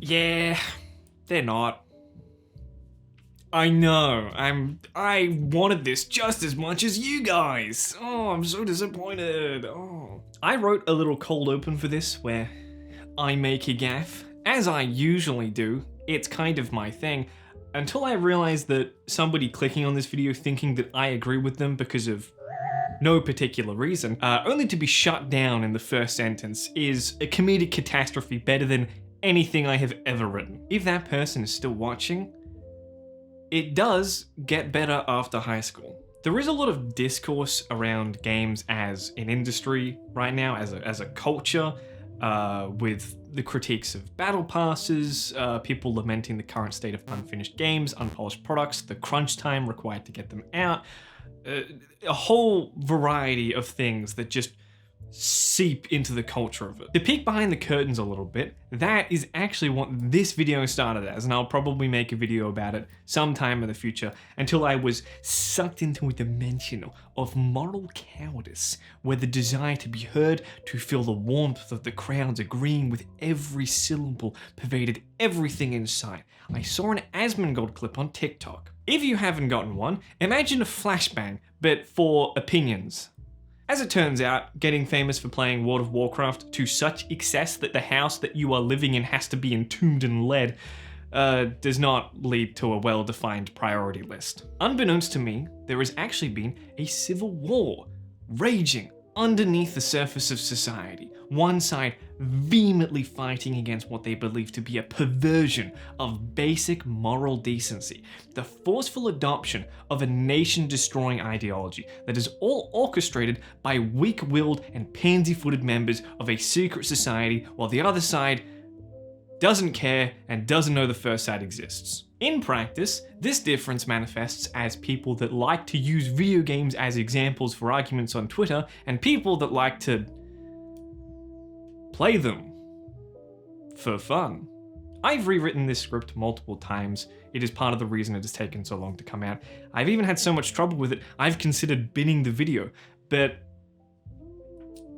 Yeah, they're not. I know, I wanted this just as much as you guys. Oh, I'm so disappointed. Oh. I wrote a little cold open for this where I make a gaffe, as I usually do. It's kind of my thing, until I realized that somebody clicking on this video thinking that I agree with them because of no particular reason, only to be shut down in the first sentence, is a comedic catastrophe better than anything I have ever written. If that person is still watching, it does get better after high school. There is a lot of discourse around games as an industry right now, as a culture, with the critiques of battle passes, people lamenting the current state of unfinished games, unpolished products, the crunch time required to get them out, a whole variety of things that just seep into the culture of it. To peek behind the curtains a little bit, that is actually what this video started as, and I'll probably make a video about it sometime in the future, until I was sucked into a dimension of moral cowardice, where the desire to be heard, to feel the warmth of the crowds agreeing with every syllable, pervaded everything in sight. I saw an Asmongold clip on TikTok. If you haven't gotten one, imagine a flashbang, but for opinions. As it turns out, getting famous for playing World of Warcraft to such excess that the house that you are living in has to be entombed in lead does not lead to a well-defined priority list. Unbeknownst to me, there has actually been a civil war raging underneath the surface of society. One side vehemently fighting against what they believe to be a perversion of basic moral decency, the forceful adoption of a nation-destroying ideology that is all orchestrated by weak-willed and pansy-footed members of a secret society, while the other side doesn't care and doesn't know the first side exists. In practice, this difference manifests as people that like to use video games as examples for arguments on Twitter, and people that like to play them for fun. I've rewritten this script multiple times. It is part of the reason it has taken so long to come out. I've even had so much trouble with it, I've considered binning the video, but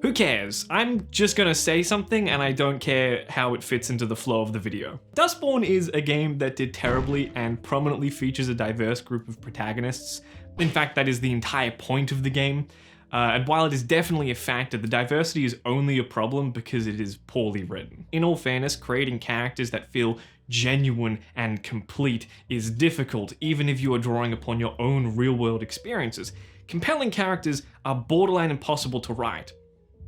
who cares? I'm just gonna say something and I don't care how it fits into the flow of the video. Dustborn is a game that did terribly and prominently features a diverse group of protagonists. In fact, that is the entire point of the game. And while it is definitely a factor, the diversity is only a problem because it is poorly written. In all fairness, creating characters that feel genuine and complete is difficult, even if you are drawing upon your own real-world experiences. Compelling characters are borderline impossible to write.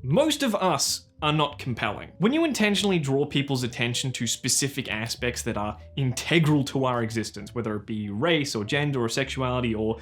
Most of us are not compelling. When you intentionally draw people's attention to specific aspects that are integral to our existence, whether it be race or gender or sexuality or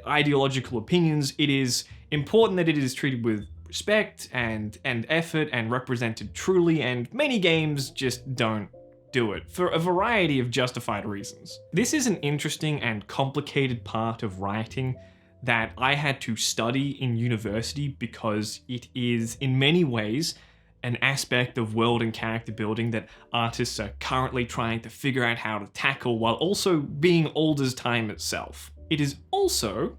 ideological opinions, it is important that it is treated with respect and effort and represented truly, and many games just don't do it for a variety of justified reasons. This is an interesting and complicated part of writing that I had to study in university because it is in many ways an aspect of world and character building that artists are currently trying to figure out how to tackle while also being old as time itself. It is also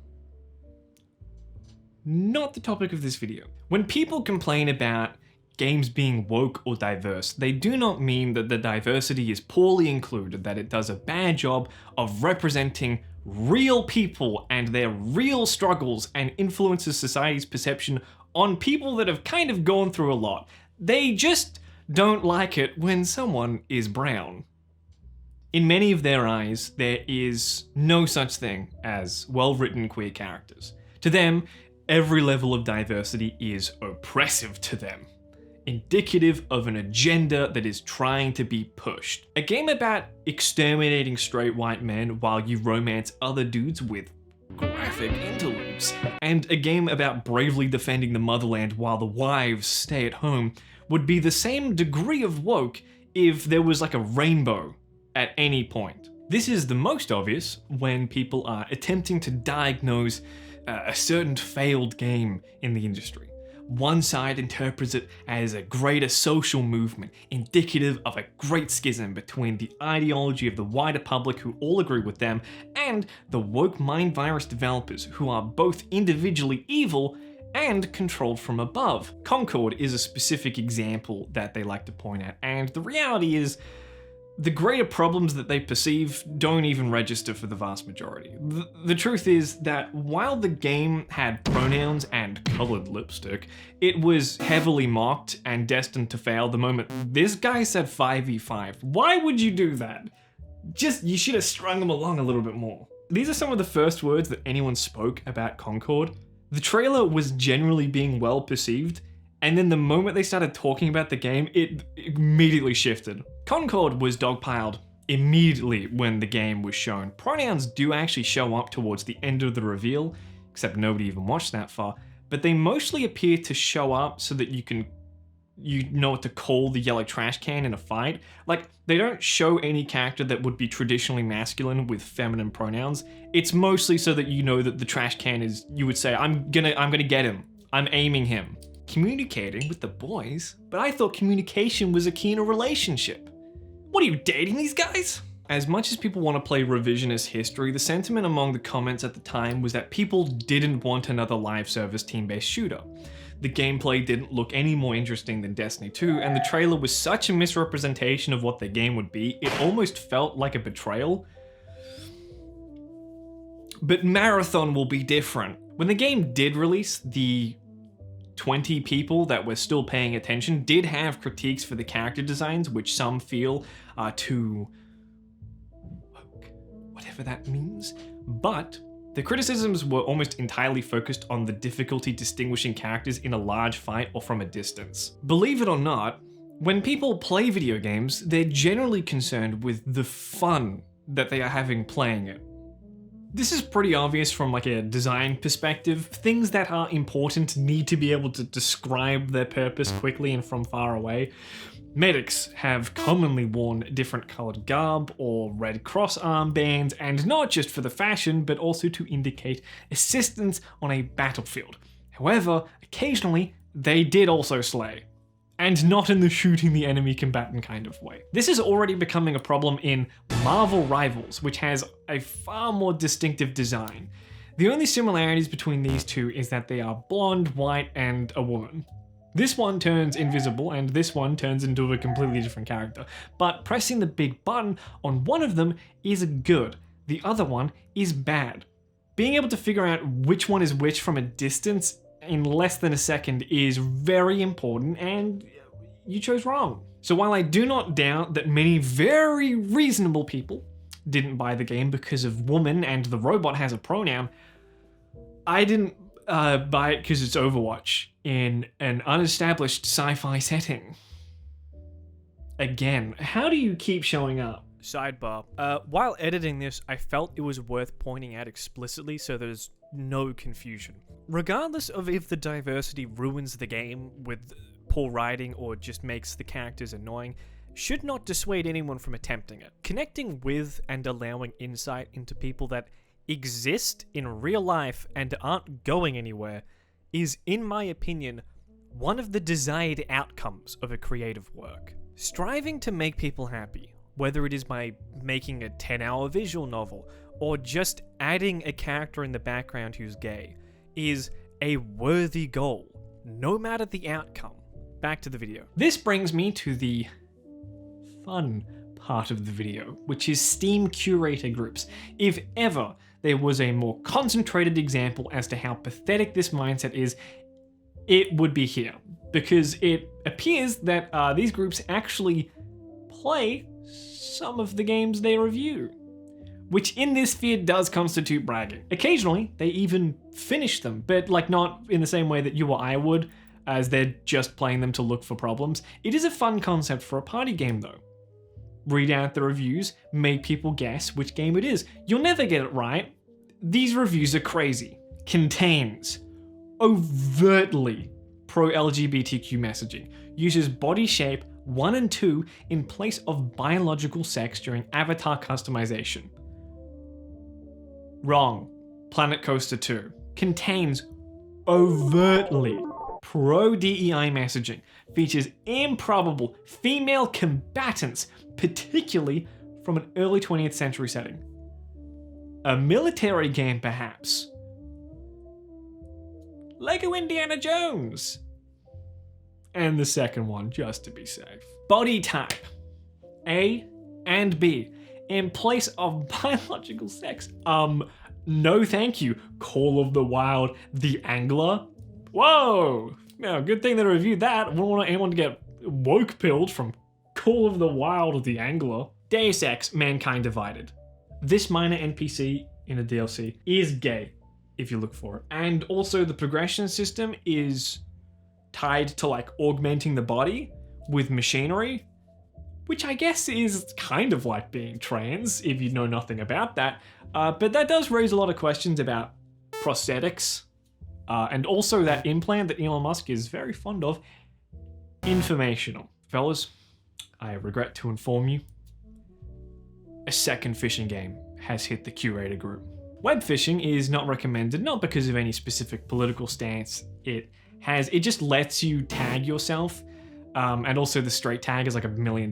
not the topic of this video. When people complain about games being woke or diverse, they do not mean that the diversity is poorly included, that it does a bad job of representing real people and their real struggles and influences society's perception on people that have kind of gone through a lot. They just don't like it when someone is brown. In many of their eyes, there is no such thing as well-written queer characters. To them, every level of diversity is oppressive to them, indicative of an agenda that is trying to be pushed. A game about exterminating straight white men while you romance other dudes with graphic interludes, and a game about bravely defending the motherland while the wives stay at home would be the same degree of woke if there was like a rainbow at any point. This is the most obvious when people are attempting to diagnose a certain failed game in the industry. One side interprets it as a greater social movement, indicative of a great schism between the ideology of the wider public who all agree with them, and the woke mind virus developers who are both individually evil and controlled from above. Concord is a specific example that they like to point at, and the reality is, the greater problems that they perceive don't even register for the vast majority. The truth is that while the game had pronouns and colored lipstick, it was heavily mocked and destined to fail the moment this guy said 5v5. Why would you do that? You should have strung them along a little bit more. These are some of the first words that anyone spoke about Concord. The trailer was generally being well perceived, and then the moment they started talking about the game, it immediately shifted. Concord was dogpiled immediately when the game was shown. Pronouns do actually show up towards the end of the reveal, except nobody even watched that far, but they mostly appear to show up so that you know what to call the yellow trash can in a fight. Like, they don't show any character that would be traditionally masculine with feminine pronouns. It's mostly so that you know that the trash can is, you would say, I'm gonna get him. I'm aiming him. Communicating with the boys? But I thought communication was a key in a relationship. What are you, dating these guys? As much as people want to play revisionist history, the sentiment among the comments at the time was that people didn't want another live service team-based shooter. The gameplay didn't look any more interesting than Destiny 2, and the trailer was such a misrepresentation of what the game would be, it almost felt like a betrayal. But Marathon will be different. When the game did release, the 20 people that were still paying attention did have critiques for the character designs, which some feel are too woke, whatever that means. But the criticisms were almost entirely focused on the difficulty distinguishing characters in a large fight or from a distance. Believe it or not, when people play video games, they're generally concerned with the fun that they are having playing it. This is pretty obvious from like a design perspective. Things that are important need to be able to describe their purpose quickly and from far away. Medics have commonly worn different colored garb or Red Cross armbands, and not just for the fashion, but also to indicate assistance on a battlefield. However, occasionally, they did also slay. And not in the shooting the enemy combatant kind of way. This is already becoming a problem in Marvel Rivals, which has a far more distinctive design. The only similarities between these two is that they are blonde, white, and a woman. This one turns invisible, and this one turns into a completely different character. But pressing the big button on one of them is good, the other one is bad. Being able to figure out which one is which from a distance in less than a second is very important, and you chose wrong. So while I do not doubt that many very reasonable people didn't buy the game because of woman and the robot has a pronoun, I didn't buy it because it's Overwatch in an unestablished sci-fi setting. Again, how do you keep showing up? Sidebar. While editing this, I felt it was worth pointing out explicitly so there's no confusion. Regardless of if the diversity ruins the game with poor writing or just makes the characters annoying, should not dissuade anyone from attempting it. Connecting with and allowing insight into people that exist in real life and aren't going anywhere is, in my opinion, one of the desired outcomes of a creative work. Striving to make people happy, whether it is by making a 10-hour visual novel or just adding a character in the background who's gay, is a worthy goal, no matter the outcome. Back to the video. This brings me to the fun part of the video, which is Steam curator groups. If ever there was a more concentrated example as to how pathetic this mindset is, it would be here. Because it appears that these groups actually play some of the games they review, which in this sphere does constitute bragging. Occasionally, they even finish them, but like not in the same way that you or I would, as they're just playing them to look for problems. It is a fun concept for a party game though. Read out the reviews, make people guess which game it is. You'll never get it right. These reviews are crazy. Contains overtly pro-LGBTQ messaging. Uses body shape 1 and 2 in place of biological sex during avatar customization. Wrong. Planet Coaster 2. Contains overtly pro-DEI messaging. Features improbable female combatants, particularly from an early 20th century setting. A military game, perhaps. Lego Indiana Jones. And the second one, just to be safe. Body type. A And B, in place of biological sex, no thank you. Call of the Wild, The Angler. Whoa! Now, good thing that I reviewed that. I wouldn't want anyone to get woke pilled from Call of the Wild, The Angler. Deus Ex, Mankind Divided. This minor NPC in a DLC is gay, if you look for it. And also the progression system is tied to like augmenting the body with machinery, which I guess is kind of like being trans, if you know nothing about that. But that does raise a lot of questions about prosthetics, and also that implant that Elon Musk is very fond of, informational. Fellas, I regret to inform you, a second fishing game has hit the curator group. Web fishing is not recommended, not because of any specific political stance it has, it just lets you tag yourself. And also the straight tag is like $1 million,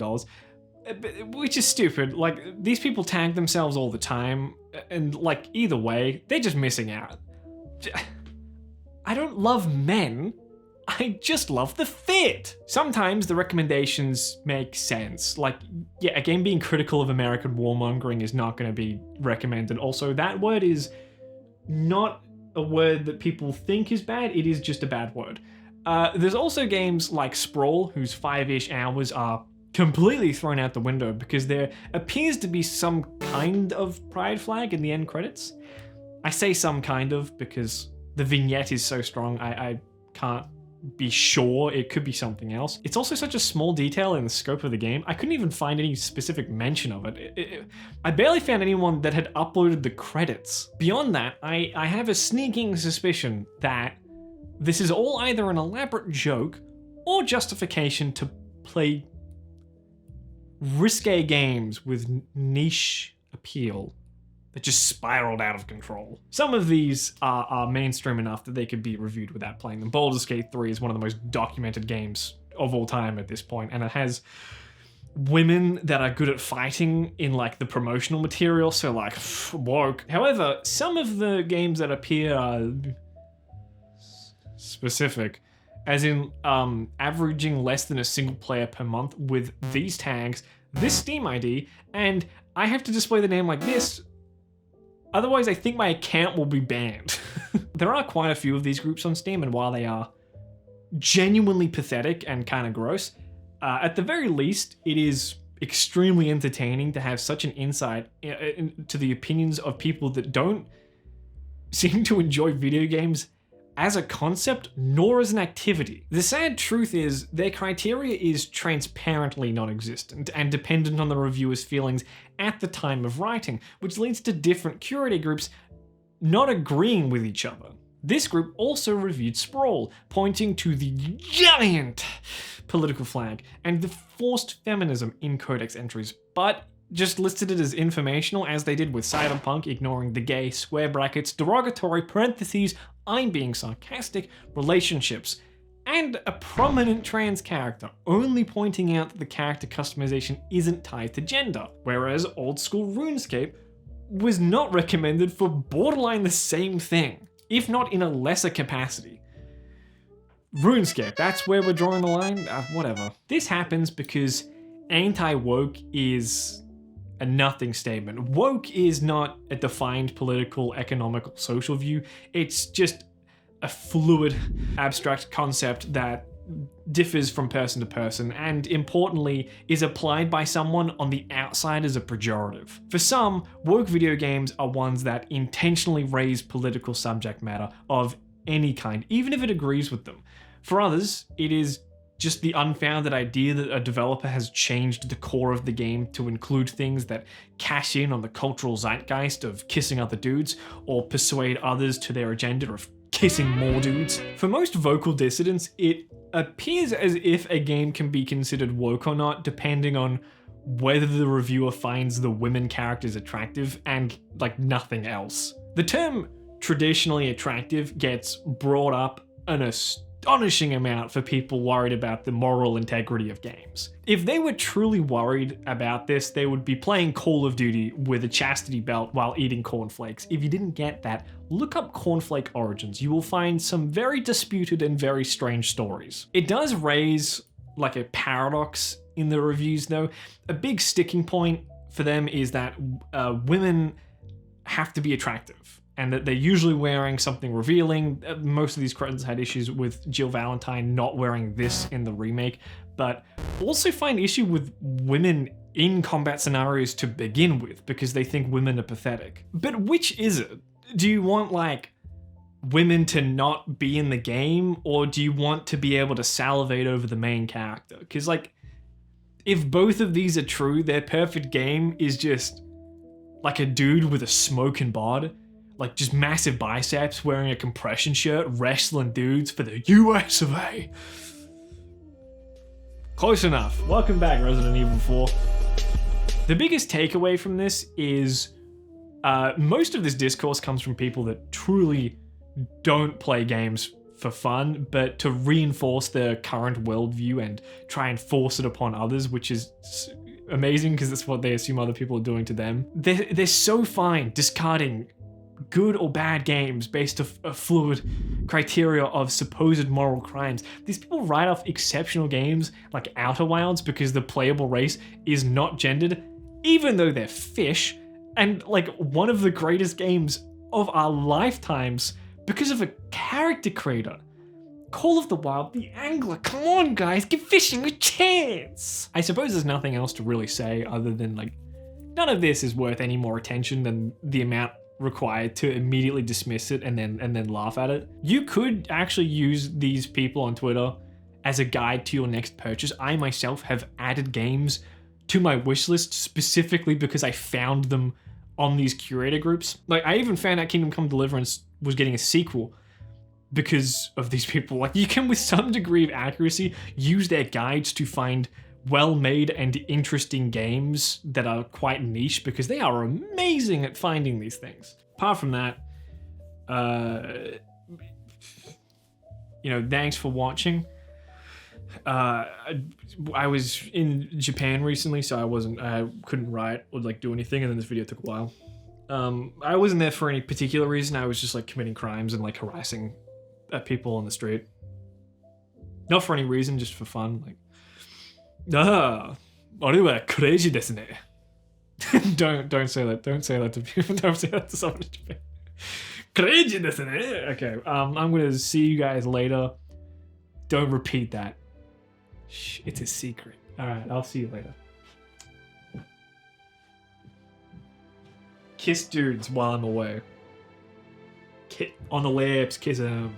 which is stupid. Like, these people tag themselves all the time, and like, either way, they're just missing out. I don't love men, I just love the fit. Sometimes the recommendations make sense. Like, yeah, a game being critical of American warmongering is not going to be recommended. Also, that word is not a word that people think is bad, it is just a bad word. There's also games like Sprawl, whose 5-ish hours are completely thrown out the window because there appears to be some kind of pride flag in the end credits. I say some kind of because the vignette is so strong, I can't be sure. It could be something else. It's also such a small detail in the scope of the game, I couldn't even find any specific mention of it. I barely found anyone that had uploaded the credits. Beyond that, I have a sneaking suspicion that this is all either an elaborate joke or justification to play risque games with niche appeal that just spiraled out of control. Some of these are mainstream enough that they could be reviewed without playing them. Baldur's Gate 3 is one of the most documented games of all time at this point, and it has women that are good at fighting in like the promotional material, so like, woke. However, some of the games that appear are specific, as in averaging less than a single player per month with these tags, this Steam ID, and I have to display the name like this, otherwise I think my account will be banned. There are quite a few of these groups on Steam, and while they are genuinely pathetic and kind of gross, at the very least, it is extremely entertaining to have such an insight into the opinions of people that don't seem to enjoy video games as a concept, nor as an activity. The sad truth is, their criteria is transparently non-existent and dependent on the reviewer's feelings at the time of writing, which leads to different curator groups not agreeing with each other. This group also reviewed Sprawl, pointing to the giant political flag and the forced feminism in codex entries, but just listed it as informational, as they did with Cyberpunk, ignoring the gay, square brackets, derogatory parentheses, I'm being sarcastic, relationships, and a prominent trans character, only pointing out that the character customization isn't tied to gender, whereas old school RuneScape was not recommended for borderline the same thing, if not in a lesser capacity. RuneScape, that's where we're drawing the line? Whatever. This happens because anti-woke is a nothing statement. Woke is not a defined political, economical, social view. It's just a fluid, abstract concept that differs from person to person, and importantly, is applied by someone on the outside as a pejorative. For some, woke video games are ones that intentionally raise political subject matter of any kind, even if it agrees with them. For others, it is just the unfounded idea that a developer has changed the core of the game to include things that cash in on the cultural zeitgeist of kissing other dudes, or persuade others to their agenda of kissing more dudes. For most vocal dissidents, it appears as if a game can be considered woke or not, depending on whether the reviewer finds the women characters attractive and like nothing else. The term traditionally attractive gets brought up an astonishing amount for people worried about the moral integrity of games. If they were truly worried about this, they would be playing Call of Duty with a chastity belt while eating cornflakes. If you didn't get that, look up cornflake origins. You will find some very disputed and very strange stories. It does raise like a paradox in the reviews though. A big sticking point for them is that women have to be attractive, and that they're usually wearing something revealing. Most of these cretins had issues with Jill Valentine not wearing this in the remake, but also find issue with women in combat scenarios to begin with because they think women are pathetic. But which is it? Do you want like women to not be in the game, or do you want to be able to salivate over the main character? Because like, if both of these are true, their perfect game is just like a dude with a smoking bod, like just massive biceps, wearing a compression shirt, wrestling dudes for the US of A. Close enough. Welcome back, Resident Evil 4. The biggest takeaway from this is most of this discourse comes from people that truly don't play games for fun, but to reinforce their current worldview and try and force it upon others, which is amazing because that's what they assume other people are doing to them. They're so fine discarding good or bad games based off a fluid criteria of supposed moral crimes. These people write off exceptional games like Outer Wilds because the playable race is not gendered, even though they're fish, and like one of the greatest games of our lifetimes because of a character creator. Call of the Wild, the Angler. Come on, guys, give fishing a chance. I suppose there's nothing else to really say other than like, none of this is worth any more attention than the amount required to immediately dismiss it and then laugh at it. You could actually use these people on Twitter as a guide to your next purchase. I myself have added games to my wish list specifically because I found them on these curator groups. Like, I even found out Kingdom Come Deliverance was getting a sequel because of these people. Like, you can, with some degree of accuracy, use their guides to find well-made and interesting games that are quite niche because they are amazing at finding these things. Apart from that, thanks for watching. I was in Japan recently, so I couldn't write or like do anything, and then this video took a while. I wasn't there for any particular reason. I was just like committing crimes and like harassing people on the street. Not for any reason, just for fun. Like, orewa crazy desu ne. Don't say that. Don't say that to people. Don't say that to someone in Japan. Crazy desu ne. Okay, I'm gonna see you guys later. Don't repeat that. Shh, it's a secret. Alright, I'll see you later. Kiss dudes while I'm away. On the lips, kiss them.